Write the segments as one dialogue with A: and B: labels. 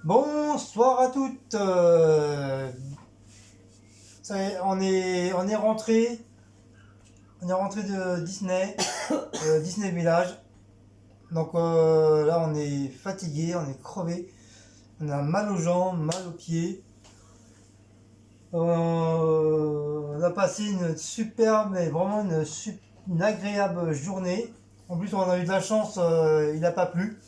A: Bonsoir à toutes. Ça y est, on est rentré de Disney, Disney Village. Donc là, on est fatigué, on est crevé, on a mal aux jambes, mal aux pieds. On a passé une superbe, mais vraiment une agréable journée. En plus, on a eu de la chance, il n'a pas plu.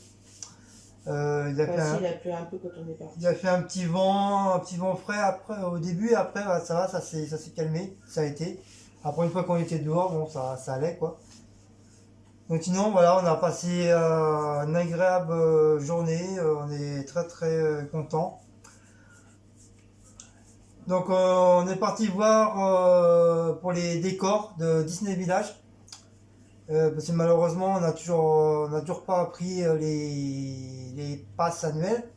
A: Il a
B: Enfin,
A: fait
B: si,
A: un,
B: il a plu un peu quand on est
A: Il a
B: parti.
A: fait un petit vent frais après, au début, et après, bah, ça va, ça s'est calmé, ça a été. Après, une fois qu'on était dehors, bon, ça allait, quoi. Donc, sinon, voilà, on a passé une agréable journée, on est très, très content. Donc, on est parti voir pour les décors de Disney Village. Parce que malheureusement, on n'a toujours pas pris les passes annuelles.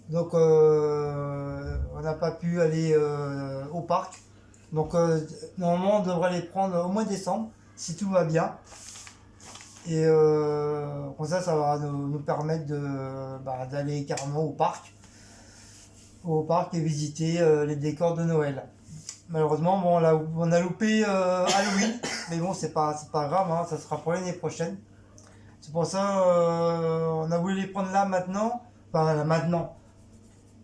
A: Donc on n'a pas pu aller au parc. Donc normalement on devrait les prendre au mois de décembre si tout va bien. Et comme ça va nous permettre d'aller carrément au parc et visiter les décors de Noël. Malheureusement, bon, on a loupé Halloween, mais bon, c'est pas grave, hein, ça sera pour l'année prochaine. C'est pour ça on a voulu les prendre là maintenant, enfin là, maintenant,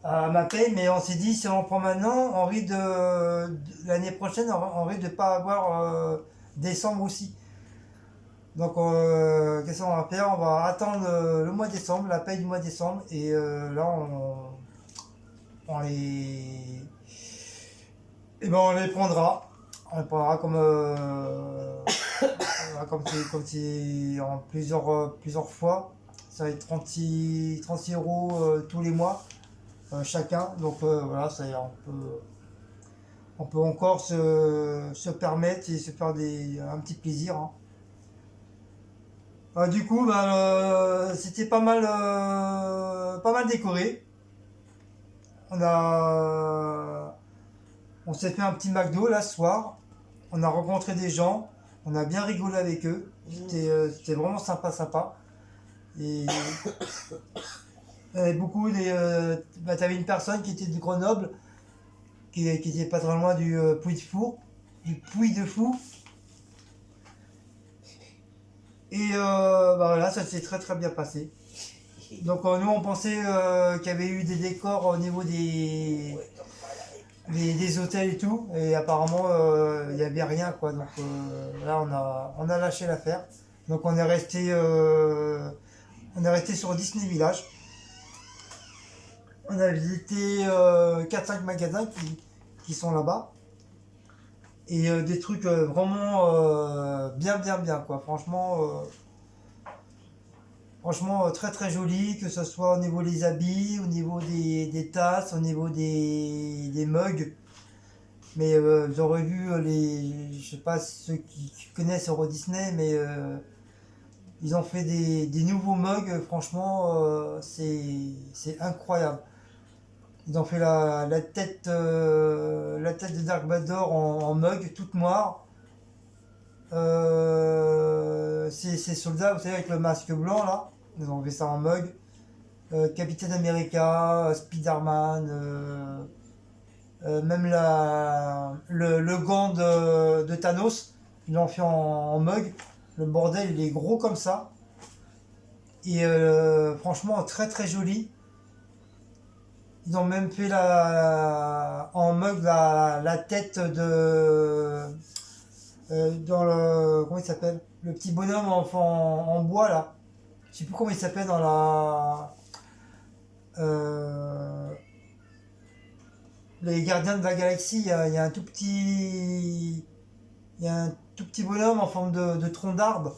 A: à ma paye, mais on s'est dit si on prend maintenant, on risque l'année prochaine, on risque de pas avoir décembre aussi. Donc qu'est-ce qu'on va faire? On va attendre le mois de décembre, la paye du mois de décembre, et là on les, et ben on les prendra. On les prendra comme c'est en plusieurs fois. Ça va être 36 euros tous les mois chacun. Donc voilà, on peut encore se permettre et se faire un petit plaisir, hein. Du coup, c'était pas mal décoré. On a, on s'est fait un petit McDo là ce soir. On a rencontré des gens. On a bien rigolé avec eux. C'était vraiment sympa, sympa. Et il y avait beaucoup t'avais une personne qui était de Grenoble, qui était pas très loin du Puy de Fou. Et voilà, ça s'est très très bien passé. Donc nous on pensait qu'il y avait eu des décors au niveau des hôtels et tout, et apparemment il n'y avait rien, quoi. Donc là on a lâché l'affaire. Donc on est resté sur Disney Village. On a visité 4-5 magasins qui sont là-bas. Et des trucs vraiment bien, quoi. Franchement, très très joli, que ce soit au niveau des habits, au niveau des tasses, au niveau des mugs. Mais j'aurais vu je sais pas ceux qui connaissent Euro Disney, mais ils ont fait des nouveaux mugs, franchement, c'est incroyable. Ils ont fait la tête de Dark Vador en mug, toute noire. Ces soldats, vous savez, avec le masque blanc là, ils ont fait ça en mug. Capitaine America, Spider-Man, même le gant de Thanos, ils l'ont fait en mug. Le bordel, il est gros comme ça. Et franchement, très très joli. Ils ont même fait en mug la tête dans le. Comment il s'appelle? Le petit bonhomme en bois là. Je sais plus comment il s'appelle dans euh, les Gardiens de la Galaxie. Il y a un tout petit. Il y a un tout petit bonhomme en forme de tronc d'arbre.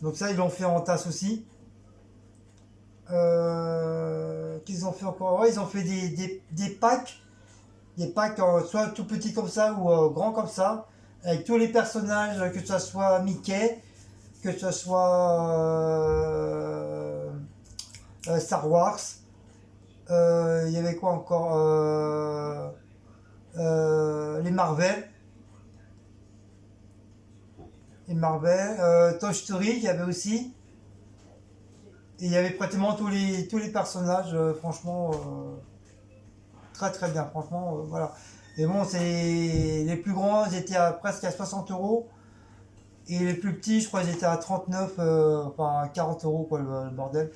A: Donc ça, ils l'ont fait en tasse aussi. Qu'est-ce qu'ils ont fait encore? Ouais, ils ont fait des packs. Des packs soit tout petits comme ça ou grands comme ça. Avec tous les personnages, que ce soit Mickey, que ce soit Star Wars. Il y avait quoi encore? Les Marvel. Les Marvel. Toy Story, il y avait aussi. Et il y avait pratiquement tous les personnages, franchement, très très bien, franchement, voilà. Et bon, c'est les plus grands, ils étaient presque à 60 euros. Et les plus petits, je crois, ils étaient à 39, enfin 40 euros, quoi, le bordel.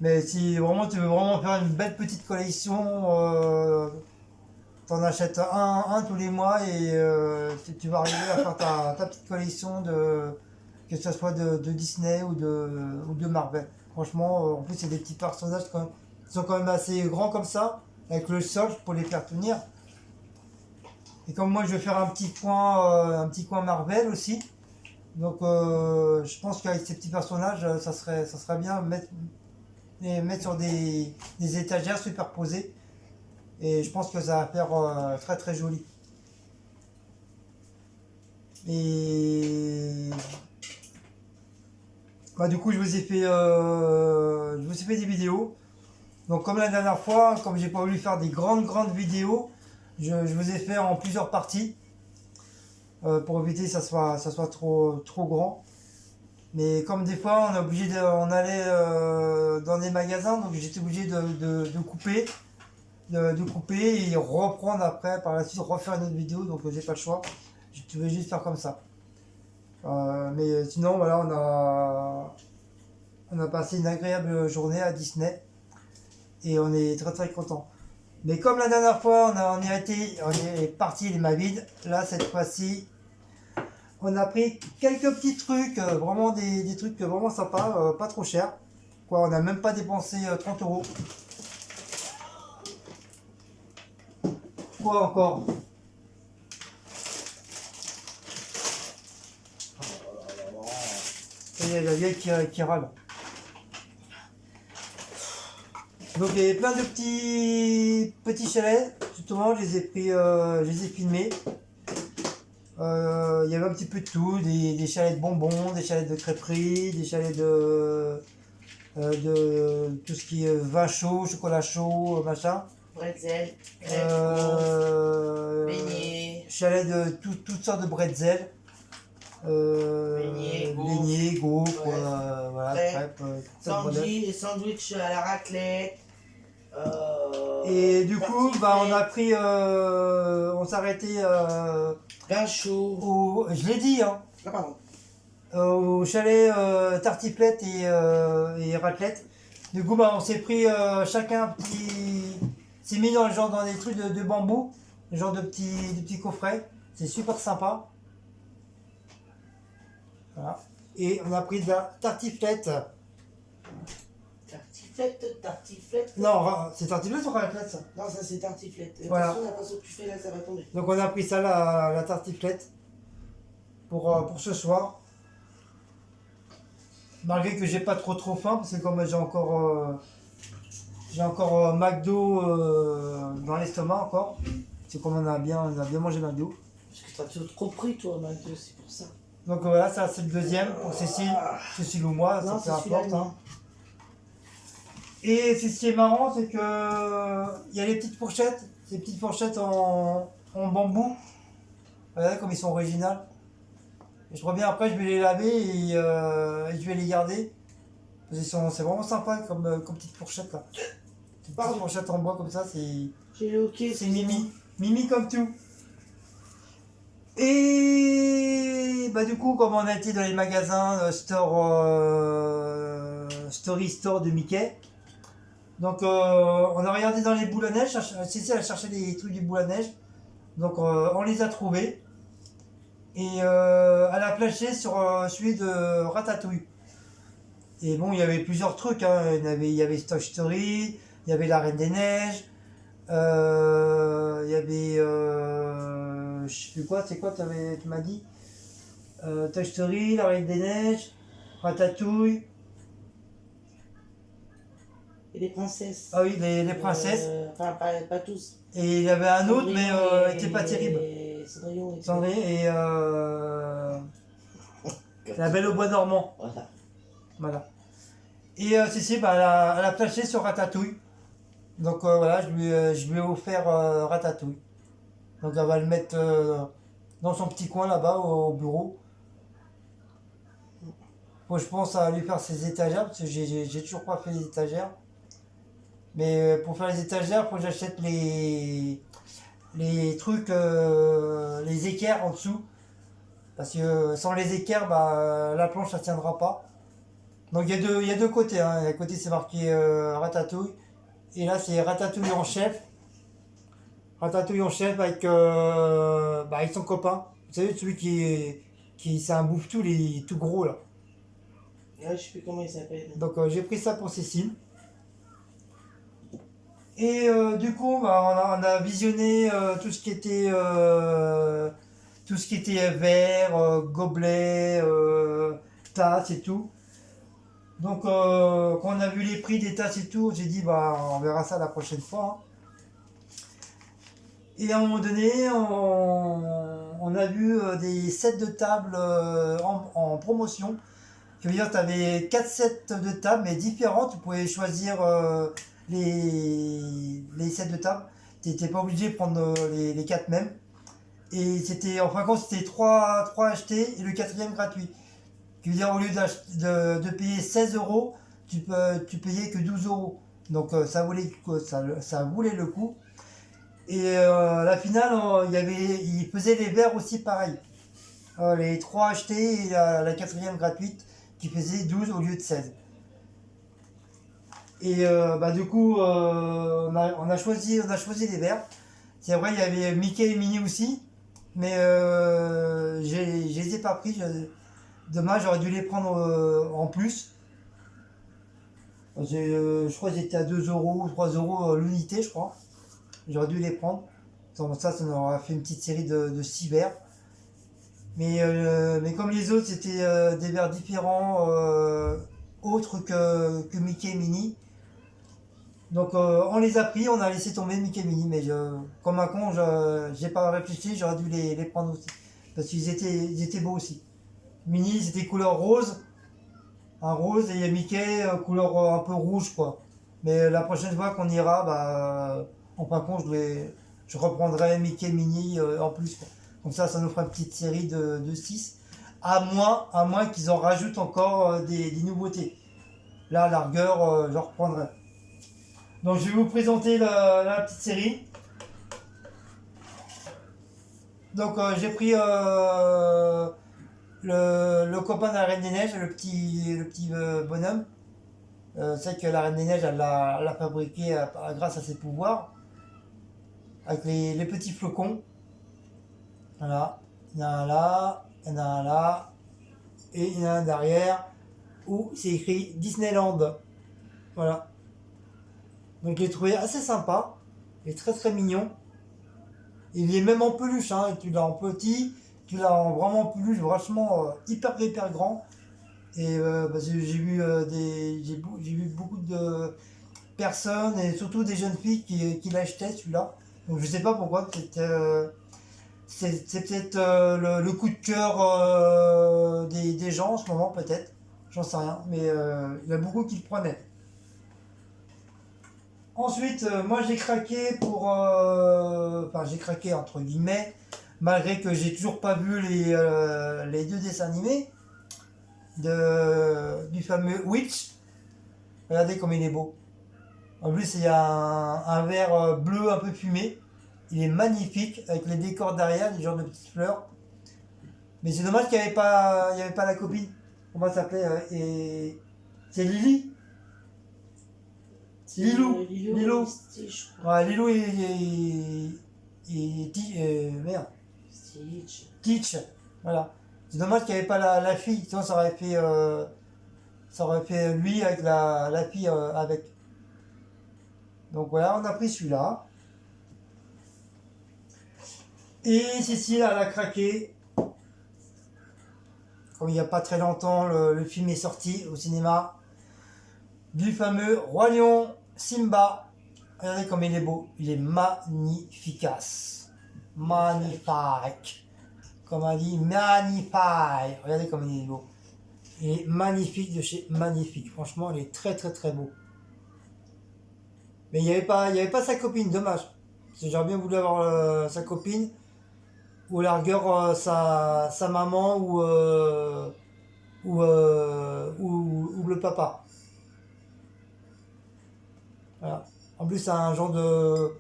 A: Mais si vraiment tu veux vraiment faire une belle petite collection, t'en achètes un tous les mois et tu vas arriver à faire ta petite collection que ce soit de Disney ou de Marvel. Franchement, en plus, c'est des petits personnages qui sont quand même assez grands comme ça, avec le sol pour les faire tenir. Et comme moi, je vais faire un petit coin Marvel aussi. Donc, je pense qu'avec ces petits personnages, ça serait bien les mettre sur des étagères superposées. Et je pense que ça va faire très très joli. Et bah, du coup, je vous ai fait des vidéos. Donc, comme la dernière fois, comme j'ai pas voulu faire des grandes vidéos, je vous ai fait en plusieurs parties pour éviter que ça soit trop grand. Mais comme des fois, on allait dans des magasins, donc j'étais obligé de couper, de couper et reprendre après, par la suite, refaire une autre vidéo, donc j'ai pas le choix. Je vais juste faire comme ça. Mais sinon, voilà, on a passé une agréable journée à Disney et on est très très content. Mais comme la dernière fois, on est parti les mains vides, là cette fois-ci, on a pris quelques petits trucs, vraiment des trucs vraiment sympas, pas trop chers. Quoi, on n'a même pas dépensé 30 euros. Quoi encore? Il y a la vieille qui râle. Donc il y avait plein de petits chalets, justement, je les ai pris, je les ai filmés. Il y avait un petit peu de tout, des chalets de bonbons, des chalets de crêperie, des chalets de tout ce qui est vin chaud, chocolat chaud, machin.
B: Bretzel, crêpes, beignets,
A: Chalet de toutes sortes de bretzel. Beignets, gaufres, voilà, crêpes,
B: sandwich à la raclette.
A: Et du coup, bah, on a pris, on s'est arrêté
B: Vin chaud.
A: je l'ai dit, hein,
B: Ah, pardon.
A: au chalet tartiflette et raclette. Du coup, bah, on s'est pris chacun un petit. C'est mis dans le genre dans des trucs de bambou, genre de petits coffrets. C'est super sympa. Voilà. Et on a pris de la tartiflette.
B: Tartiflette.
A: Non, c'est tartiflette ou raclette ça?
B: Non, ça c'est tartiflette.
A: Voilà.
B: Attention, la façon que tu fais là, ça va tomber.
A: Donc on a pris ça, la tartiflette, pour ce soir. Malgré que j'ai pas trop faim, parce que comme j'ai encore McDo dans l'estomac encore. C'est comme on a bien mangé McDo.
B: Parce que t'as trop pris toi, McDo, c'est pour ça.
A: Donc voilà, ça c'est le deuxième pour Cécile ou moi,
B: Non,
A: ça
B: c'est
A: peu importe.
B: celui-là,
A: Hein. Et ce qui est marrant, c'est que il y a les petites fourchettes, ces petites fourchettes en bambou, voilà, comme ils sont originales. Et je reviens après, je vais les laver et je vais les garder. Parce que c'est vraiment sympa comme petite fourchette là. Une petite fourchette en bois comme ça, c'est Mimi. Mimi comme tout. Et bah du coup, comme on a été dans les magasins Story Store de Mickey, donc on a regardé dans les boules à neige, Cécile a cherché les trucs du boule à neige, donc on les a trouvés. Et elle a flashé sur celui de Ratatouille. Et bon, il y avait plusieurs trucs, hein. Il y avait Toy Story, il y avait La Reine des Neiges, il y avait, je sais plus quoi, c'est quoi tu m'as dit Toy Story, La Reine des Neiges, Ratatouille.
B: Et les princesses.
A: Ah oui, les princesses.
B: Enfin, pas tous.
A: Et il y avait un autre, mais il était pas terrible.
B: Cendrillon et
A: La Belle au Bois dormant. Voilà. Et Cécile, bah, elle a flashé sur Ratatouille. Donc voilà, je lui ai offert Ratatouille. Donc elle va le mettre dans son petit coin là-bas au bureau. Moi, je pense à lui faire ses étagères, parce que j'ai toujours pas fait les étagères. Mais pour faire les étagères, faut que j'achète les trucs, les équerres en dessous. Parce que sans les équerres, bah, la planche, ça tiendra pas. Donc il y a deux côtés, hein. Il y a un côté, c'est marqué Ratatouille. Et là, c'est Ratatouille en chef. Ratatouille en chef avec, bah, avec son copain. Vous savez, celui qui c'est un bouffe-tout, il est tout gros là.
B: Ouais, je sais plus comment il s'appelle.
A: Donc j'ai pris ça pour Cécile. Et du coup, bah, on a visionné tout ce qui était verre, gobelet, tasse et tout. Donc quand on a vu les prix des tasses et tout, j'ai dit bah on verra ça la prochaine fois, hein. Et à un moment donné, on a vu des sets de table en promotion. Ça veut dire que tu avais 4 sets de table, mais différents. Tu pouvais choisir les sets de table. Tu n'étais pas obligé de prendre les 4 mêmes. Et c'était, en fin de compte, c'était 3 achetés et le quatrième gratuit. Ça veut dire au lieu de payer 16 euros, tu payais que 12 euros. Donc ça voulait le coup. Et à la finale, il faisait les verres aussi pareil. Les 3 achetés et la quatrième gratuite qui faisait 12 au lieu de 16. Et bah, du coup, on a choisi les verres. C'est vrai, il y avait Mickey et Minnie aussi, mais je les ai pas pris. Dommage, j'aurais dû les prendre en plus. Je crois qu'ils étaient à 2 euros ou 3 euros l'unité, je crois. J'aurais dû les prendre. Ça nous aurait fait une petite série de 6 verres. Mais comme les autres, c'était des verres différents, autres que Mickey et Minnie. Donc on les a pris, on a laissé tomber Mickey et Minnie. Mais comme un con, j'ai pas réfléchi, j'aurais dû les prendre aussi. Parce ils étaient beaux aussi. Minnie, c'était couleur rose. Un rose et Mickey, couleur un peu rouge, quoi. Mais la prochaine fois qu'on ira, bah, en fin de compte, je reprendrai Mickey Minnie en plus, quoi. Comme ça nous fera une petite série de 6. À moins qu'ils en rajoutent encore des nouveautés. Là, à la rigueur, je reprendrai. Donc, je vais vous présenter la petite série. Donc, j'ai pris le copain de la Reine des Neiges, le petit bonhomme. C'est que la Reine des Neiges, elle l'a fabriqué grâce à ses pouvoirs. Avec les petits flocons. Voilà. Il y en a un là, il y en a un là. Et il y en a un derrière où c'est écrit Disneyland. Voilà. Donc je l'ai trouvé assez sympa. Il est très très mignon. Il est même en peluche, hein. Tu l'as en petit, tu l'as vraiment en peluche, franchement hyper hyper grand. Et parce que j'ai vu beaucoup de personnes et surtout des jeunes filles qui l'achetaient celui-là. Donc je sais pas pourquoi, c'est peut-être le coup de cœur des gens en ce moment peut-être, j'en sais rien, mais il y a beaucoup qui le prenaient. Ensuite, moi j'ai craqué enfin j'ai craqué entre guillemets, malgré que j'ai toujours pas vu les deux dessins animés du fameux Witch. Regardez comme il est beau. En plus, il y a un verre bleu un peu fumé. Il est magnifique avec les décors derrière, les genres de petites fleurs. Mais c'est dommage qu'il n'y il y avait pas la copine. Comment elle s'appelait et c'est Lily. Lilou. Lilou. Ouais, Lilou merde.
B: Stitch.
A: Teach. Voilà. C'est dommage qu'il n'y avait pas la fille. Sinon, ça aurait fait lui avec la fille avec. Donc voilà, on a pris celui-là. Et Cécile, elle a craqué. Comme il n'y a pas très longtemps, le film est sorti au cinéma. Du fameux Roi Lion Simba. Regardez comme il est beau. Il est magnificace. Magnifique. Comme on dit, magnifique. Regardez comme il est beau. Il est magnifique de chez Magnifique. Franchement, il est très très très beau. Mais il y avait pas sa copine, dommage. Parce que j'aurais bien voulu avoir sa copine. Ou à la rigueur sa maman ou ou le papa. Voilà. En plus, c'est un genre de...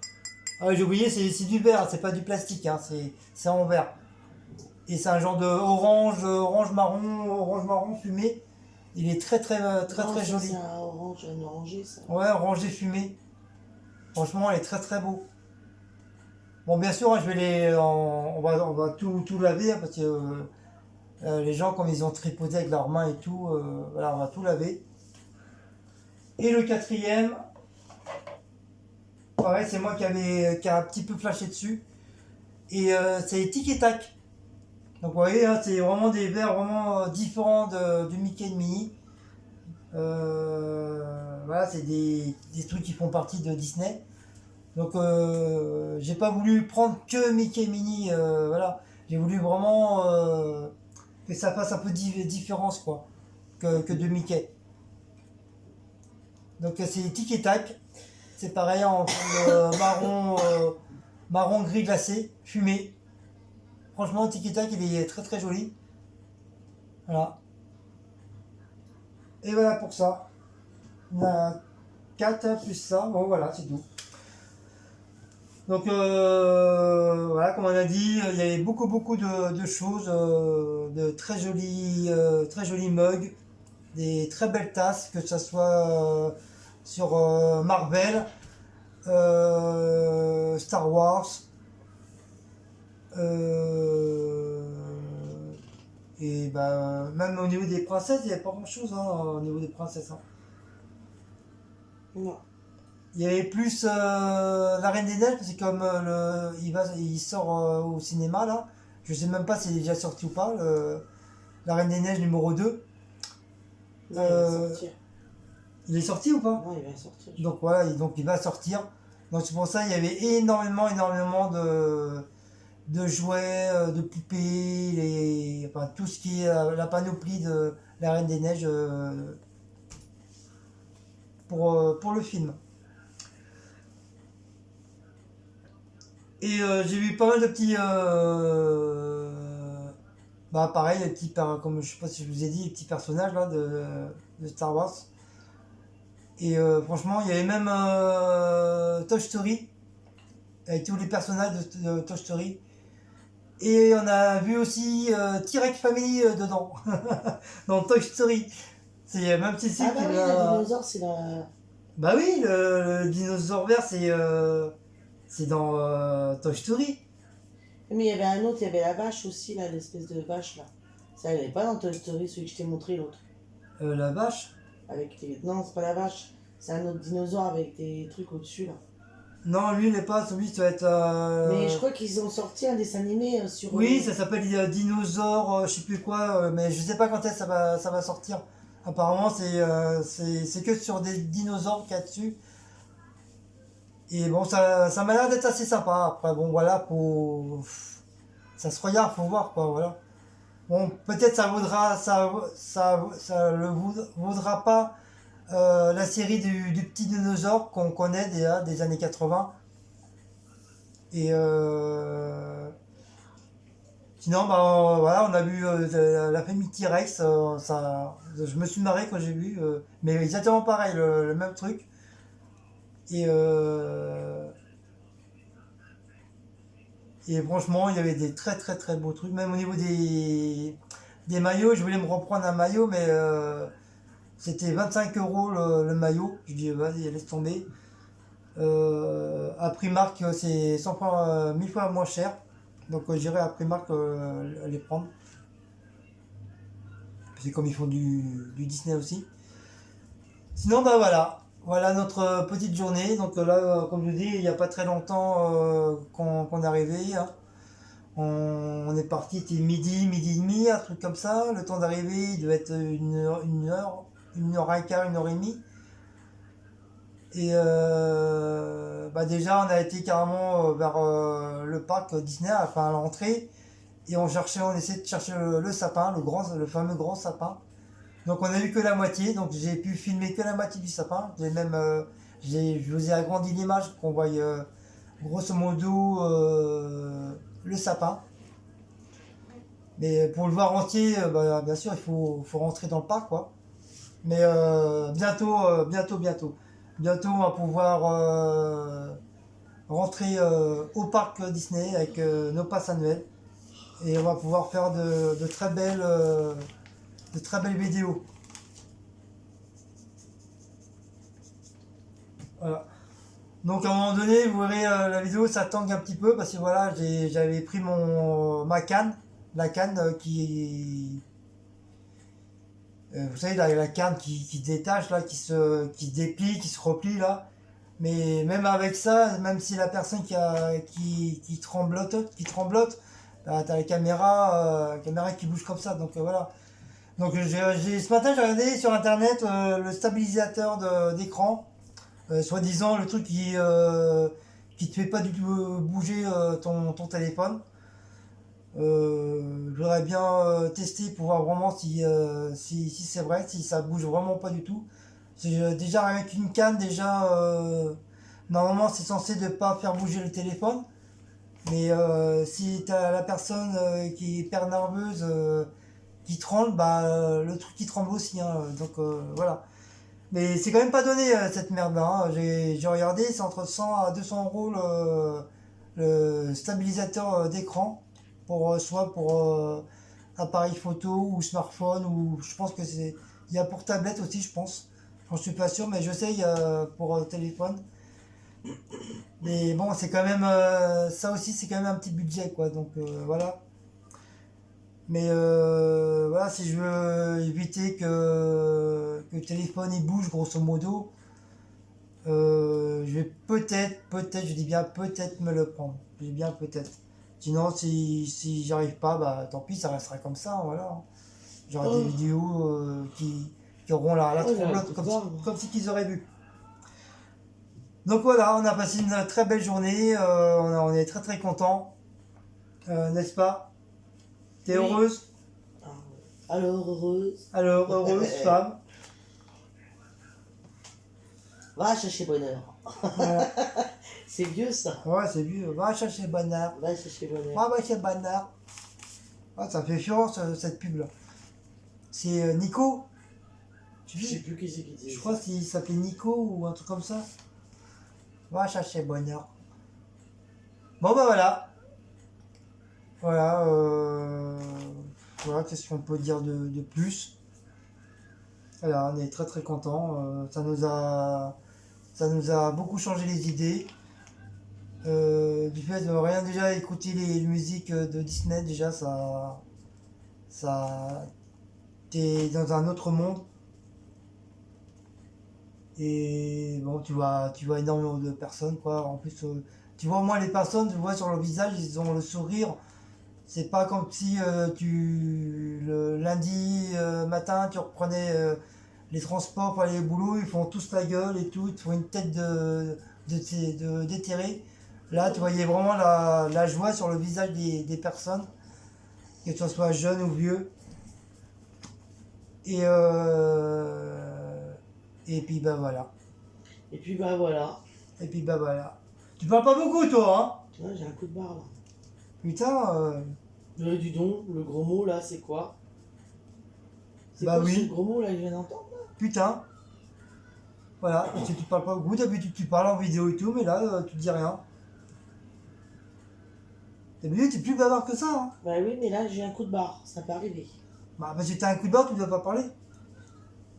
A: Ah ouais, j'ai oublié, c'est du verre, c'est pas du plastique, hein, c'est en verre. Et c'est un genre de orange marron fumé. Il est
B: Non,
A: très
B: ça
A: joli.
B: c'est un orange, un orangé, ça.
A: Ouais, orangé fumé. Franchement, il est très beau. Bon, bien sûr, hein, je vais on va tout laver hein, parce que les gens, comme ils ont tripoté avec leurs mains et tout, voilà, on va tout laver. Et le quatrième, pareil, c'est moi qui a un petit peu flashé dessus. Et c'est Tic et Tac. Donc vous voyez, hein, c'est vraiment des verres vraiment différents du Mickey et de Minnie. Voilà, c'est des trucs qui font partie de Disney. Donc j'ai pas voulu prendre que Mickey et Minnie, voilà. J'ai voulu vraiment que ça fasse un peu différence quoi, que de Mickey. Donc c'est Tic et Tac. C'est pareil en marron gris glacé, fumé. Franchement, Tic et Tac, il est très joli. Voilà. Et voilà pour ça. Il y en a 4 plus ça. Bon voilà, c'est tout. Donc voilà, comme on a dit, il y avait beaucoup de choses, de très jolis mugs, des très belles tasses, que ce soit sur Marvel, Star Wars, euh, et bah, même au niveau des princesses, il n'y avait pas grand chose hein, au niveau des princesses. Hein.
B: Non.
A: Il y avait plus La Reine des Neiges, parce que comme il sort au cinéma là, je sais même pas s'il est déjà sorti ou pas, La Reine des Neiges numéro 2.
B: Non, il va
A: Euh,
B: sortir.
A: il est sorti ou pas?
B: Non, il va sortir.
A: Donc voilà, donc il va sortir. Donc c'est pour ça il y avait énormément de jouets, de poupées, enfin, tout ce qui est la panoplie de La Reine des Neiges pour le film. Et j'ai vu pas mal de petits. Bah pareil, comme je sais pas si je vous ai dit, les petits personnages là, de Star Wars. Et franchement, il y avait même Toy Story, avec tous les personnages de Toy Story. Et on a vu aussi T-Rex Family dedans, dans Toy Story. C'est même si
B: Ah
A: c'est
B: bah
A: qui
B: oui, le dinosaure, c'est dans...
A: Bah oui, le dinosaure vert, c'est dans Toy Story.
B: Mais il y avait un autre, il y avait la vache aussi, là, l'espèce de vache, là. Ça, elle n'est pas dans Toy Story, celui que je t'ai montré, l'autre.
A: La vache.
B: Avec des... Non, c'est pas la vache. C'est un autre dinosaure avec des trucs au-dessus, là.
A: Non, lui, il n'est pas. Celui, ça va être.
B: Mais je crois qu'ils ont sorti un dessin animé sur...
A: Oui, ça s'appelle Dinosaure, je sais plus quoi, mais je sais pas quand est-ce que ça va sortir. Apparemment, c'est que sur des dinosaures qu'il y a dessus. Et bon, ça m'a l'air d'être assez sympa. Après, bon, voilà, ça se regarde, faut voir, quoi, voilà. Bon, peut-être ça le vaudra pas la série du petit dinosaure qu'on connaît des années 80. Et sinon, bah, voilà, on a vu la famille T-Rex. Je me suis marré quand j'ai vu, mais exactement pareil, le même truc. Et, et franchement, il y avait des très beaux trucs. Même au niveau des maillots, je voulais me reprendre un maillot, mais c'était 25 € le maillot. Je dis, vas-y, laisse tomber. À Primark, c'est 100 fois, 1000 fois moins cher. Donc j'irai à Primark les prendre. C'est comme ils font du Disney aussi. Sinon, bah voilà. Voilà notre petite journée. Donc là, comme je dis, il n'y a pas très longtemps qu'on est arrivé. Hein. On est parti, c'était midi et demi, un truc comme ça. Le temps d'arriver, il devait être une heure et quart, une heure et demie. Et bah déjà, on a été carrément vers le parc Disney, enfin à l'entrée. Et on essayait de chercher le sapin, le fameux grand sapin. Donc on a eu que la moitié, donc j'ai pu filmer que la moitié du sapin. J'ai même, je vous ai agrandi l'image pour qu'on voie grosso modo le sapin. Mais pour le voir entier, bah, bien sûr, faut rentrer dans le parc, quoi. Mais bientôt. Bientôt, on va pouvoir rentrer au parc Disney avec nos passes annuelles. Et on va pouvoir faire de très belles vidéos. Voilà. Donc à un moment donné, vous verrez la vidéo, ça tangue un petit peu parce que voilà, j'avais pris ma canne, la canne vous savez, la canne qui se détache, là, qui se déplie, qui se replie, là. Mais même avec ça, même si la personne qui tremblote, t'as la caméra qui bouge comme ça, donc voilà. Donc ce matin, j'ai regardé sur internet le stabilisateur d'écran, soi-disant le truc qui te fait pas du tout bouger ton téléphone. Je voudrais bien tester pour voir vraiment si c'est vrai, si ça bouge vraiment pas du tout. Déjà avec une canne, normalement c'est censé ne pas faire bouger le téléphone. Mais si t'as la personne qui est hyper nerveuse, qui tremble, bah le truc qui tremble aussi, hein. Donc voilà. Mais c'est quand même pas donné cette merde là, hein. J'ai regardé, c'est entre 100 à 200 euros le stabilisateur d'écran, soit pour appareil photo ou smartphone, ou je pense que c'est. Il y a pour tablette aussi, je pense. Je suis pas sûr, mais je sais, il y a pour téléphone. Mais bon, c'est quand même. Ça aussi, c'est quand même un petit budget, quoi. Donc voilà. Mais voilà, si je veux éviter que le téléphone il bouge, grosso modo, je vais peut-être, je dis bien peut-être me le prendre. Je dis bien peut-être. Sinon, si j'arrive pas, bah tant pis, ça restera comme ça, voilà. J'aurai des
B: Oh,
A: vidéos qui auront la
B: oh, j'ai un
A: tremblote
B: coup de barre, moi.
A: comme si qu'ils auraient vu. Donc voilà, on a passé une très belle journée, on est très très content, n'est-ce pas? T'es
B: Oui.
A: heureuse?
B: Ah, alors, heureuse.
A: Alors, heureuse femme.
B: Va chercher bonheur.
A: Voilà.
B: C'est vieux ça.
A: Ouais, c'est vieux. Va chercher Bonnard.
B: Va chercher bonheur.
A: Va chez Bonnard. Ah, ça fait fureur cette pub là. C'est Nico. Tu
B: Je sais
A: sais,
B: plus qui c'est qui disait
A: je crois
B: ça.
A: qu'il s'appelait Nico ou un truc comme ça. Va chercher Bonnard. Bon bah voilà. Voilà. Voilà, qu'est-ce qu'on peut dire de plus? Voilà, on est très très content. Ça nous a beaucoup changé les idées. Du fait de rien déjà écouter les musiques de Disney, déjà ça, t'es dans un autre monde. Et bon, tu vois énormément de personnes, quoi. En plus, tu vois au moins les personnes, tu vois sur leur visage, ils ont le sourire. C'est pas comme si le lundi matin, tu reprenais les transports pour aller au boulot, ils font tous la gueule et tout, ils te font une tête déterré. Là, tu voyais vraiment la joie sur le visage des personnes, que ce soit jeune ou vieux. Et, et puis bah voilà.
B: Et puis bah voilà.
A: Et puis bah voilà. Tu parles pas beaucoup toi, hein?
B: Ouais, j'ai un coup de barre là.
A: Putain,
B: Dis donc, le gros mot là, c'est quoi? C'est
A: bah
B: quoi ce
A: oui,
B: gros mot là que je viens d'entendre?
A: putain. Voilà, parce que tu parles pas beaucoup, d'habitude tu parles en vidéo et tout, mais là tu dis rien. D'habitude t'es plus bavard que ça, hein?
B: Bah oui, mais là j'ai un coup de barre, ça peut arriver.
A: Bah parce que t'as un coup de barre, tu dois pas parler.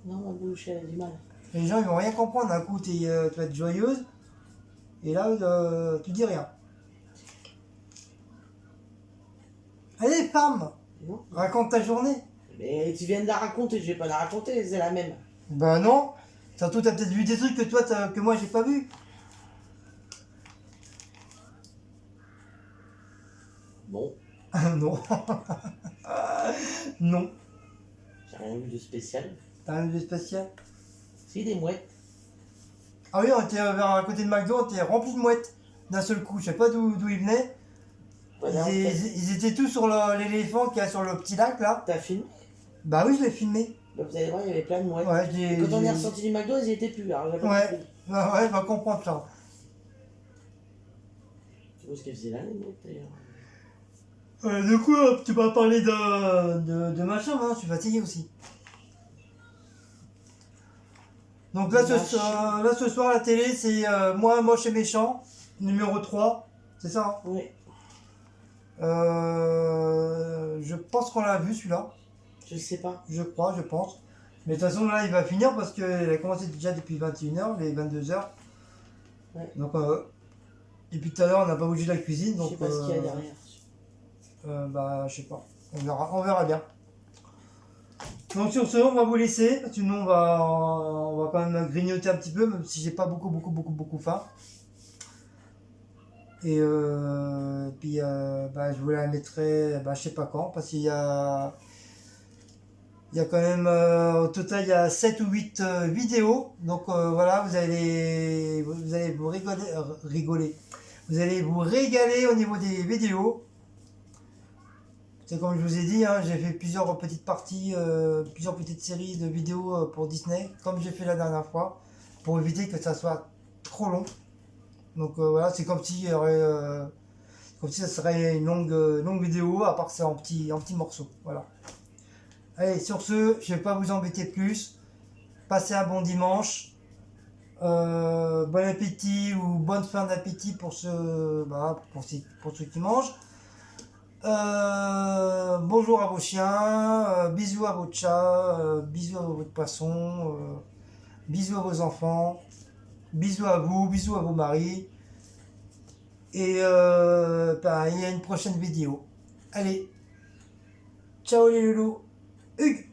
B: Non, ma bouche elle a du mal.
A: Les gens ils vont rien comprendre, d'un coup tu vas être joyeuse, et là tu dis rien. Allez femme,
B: Non?
A: raconte ta journée.
B: Mais tu viens de la raconter, je vais pas la raconter, c'est la même.
A: Bah non, surtout t'as peut-être vu des trucs que moi j'ai pas vu.
B: Bon,
A: Non. Non.
B: j'ai rien vu de spécial.
A: T'as rien de spécial?
B: Si, des mouettes.
A: Ah oui, on était vers à côté de McDo, on était rempli de mouettes d'un seul coup. Je sais pas d'où ils venaient.
B: Voilà,
A: Ils étaient tous sur l'éléphant qui est sur le petit lac là.
B: t'as filmé?
A: Bah oui, je l'ai filmé.
B: Bah, vous allez voir, il y avait plein de mouettes.
A: Ouais,
B: Et quand on est ressorti du McDo, ils y étaient plus. Alors, j'ai pas
A: Ouais.
B: compris.
A: Bah ouais, je vais comprendre ça.
B: Tu vois ce qu'elles faisaient là, les mouettes d'ailleurs?
A: Du coup, tu m'as parlé de ma chambre, hein, je suis fatigué aussi. Donc là, ce soir, la télé, c'est Moi, moche et méchant, numéro 3. C'est ça, hein.
B: Oui,
A: Je pense qu'on l'a vu celui-là.
B: je sais pas.
A: Je crois, je pense. Mais de toute façon, là, il va finir parce qu'il a commencé déjà depuis 21h, les 22h.
B: Ouais.
A: Donc, depuis tout à l'heure, on n'a pas bougé de la cuisine.
B: Je
A: Donc,
B: sais pas ce qu'il y a derrière.
A: bah, je sais pas. On verra bien. Donc, sur ce, on va vous laisser. Sinon, on va quand même grignoter un petit peu, même si j'ai pas beaucoup faim. Et puis, bah, je vous la mettrai, bah, je sais pas quand, parce qu'il y a. Il y a quand même, au total, il y a 7 ou 8 vidéos. Donc voilà, vous allez vous rigoler. Vous allez vous régaler au niveau des vidéos. C'est comme je vous ai dit, hein, j'ai fait plusieurs petites parties, plusieurs petites séries de vidéos pour Disney, comme j'ai fait la dernière fois, pour éviter que ça soit trop long. Donc voilà, c'est comme si ça serait une longue vidéo, à part que c'est en petits morceaux. Voilà. Allez, sur ce, je ne vais pas vous embêter plus. Passez un bon dimanche. Bon appétit ou bonne fin d'appétit pour ceux qui mangent. Bonjour à vos chiens, bisous à votre chat, bisous à votre poisson, bisous à vos enfants, bisous à vous, bisous à vos maris. Et bah, il y a une prochaine vidéo. Allez, ciao les loulous. Hugues